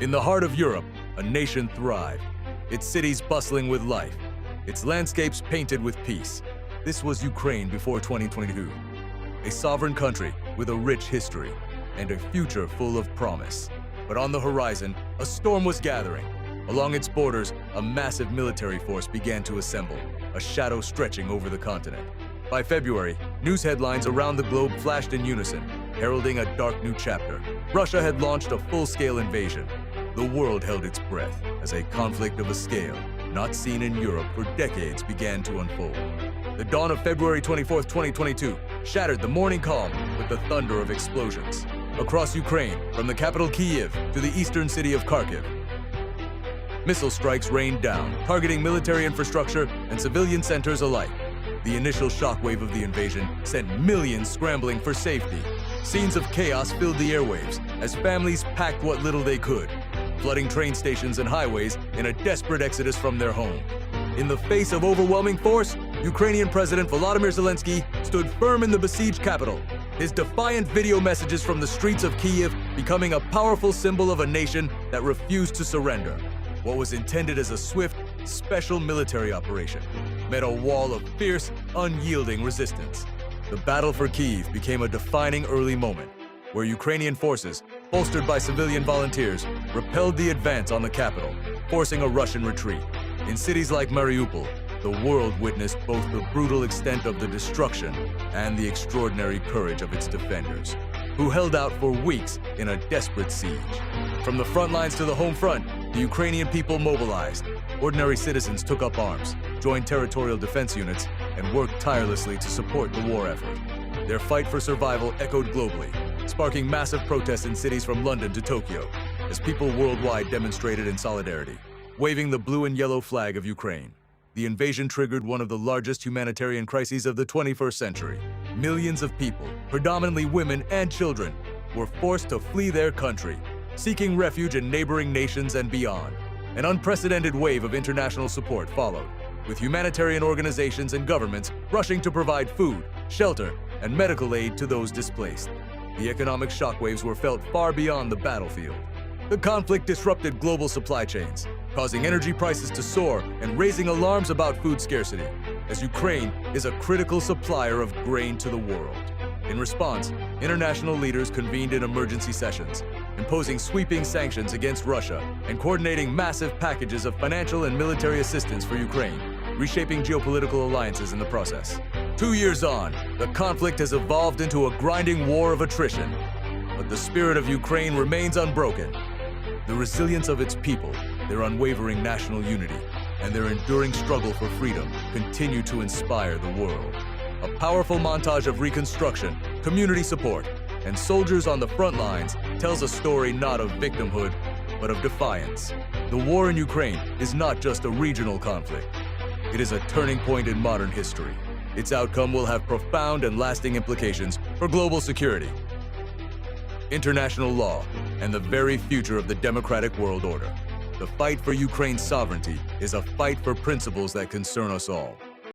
In the heart of Europe, a nation thrived, its cities bustling with life, its landscapes painted with peace. This was Ukraine before 2022, a sovereign country with a rich history and a future full of promise. But on the horizon, a storm was gathering. Along its borders, a massive military force began to assemble, a shadow stretching over the continent. By February, news headlines around the globe flashed in unison, heralding a dark new chapter. Russia had launched a full-scale invasion. The world held its breath as a conflict of a scale not seen in Europe for decades began to unfold. The dawn of February 24, 2022, shattered the morning calm with the thunder of explosions. Across Ukraine, from the capital Kyiv to the eastern city of Kharkiv, missile strikes rained down, targeting military infrastructure and civilian centers alike. The initial shockwave of the invasion sent millions scrambling for safety. Scenes of chaos filled the airwaves as families packed what little they could, flooding train stations and highways in a desperate exodus from their home. In the face of overwhelming force, Ukrainian President Volodymyr Zelensky stood firm in the besieged capital, his defiant video messages from the streets of Kyiv becoming a powerful symbol of a nation that refused to surrender. What was intended as a swift, special military operation met a wall of fierce, unyielding resistance. The battle for Kyiv became a defining early moment, where Ukrainian forces, bolstered by civilian volunteers, repelled the advance on the capital, forcing a Russian retreat. In cities like Mariupol, the world witnessed both the brutal extent of the destruction and the extraordinary courage of its defenders, who held out for weeks in a desperate siege. From the front lines to the home front, the Ukrainian people mobilized. Ordinary citizens took up arms, joined territorial defense units, and worked tirelessly to support the war effort. Their fight for survival echoed globally, sparking massive protests in cities from London to Tokyo, as people worldwide demonstrated in solidarity, waving the blue and yellow flag of Ukraine. The invasion triggered one of the largest humanitarian crises of the 21st century. Millions of people, predominantly women and children, were forced to flee their country, seeking refuge in neighboring nations and beyond. An unprecedented wave of international support followed, with humanitarian organizations and governments rushing to provide food, shelter, and medical aid to those displaced. The economic shockwaves were felt far beyond the battlefield. The conflict disrupted global supply chains, causing energy prices to soar and raising alarms about food scarcity, as Ukraine is a critical supplier of grain to the world. In response, international leaders convened in emergency sessions, imposing sweeping sanctions against Russia and coordinating massive packages of financial and military assistance for Ukraine, reshaping geopolitical alliances in the process. 2 years on, the conflict has evolved into a grinding war of attrition, but the spirit of Ukraine remains unbroken. The resilience of its people, their unwavering national unity, and their enduring struggle for freedom continue to inspire the world. A powerful montage of reconstruction, community support, and soldiers on the front lines tells a story not of victimhood, but of defiance. The war in Ukraine is not just a regional conflict. It is a turning point in modern history. Its outcome will have profound and lasting implications for global security, international law, and the very future of the democratic world order. The fight for Ukraine's sovereignty is a fight for principles that concern us all.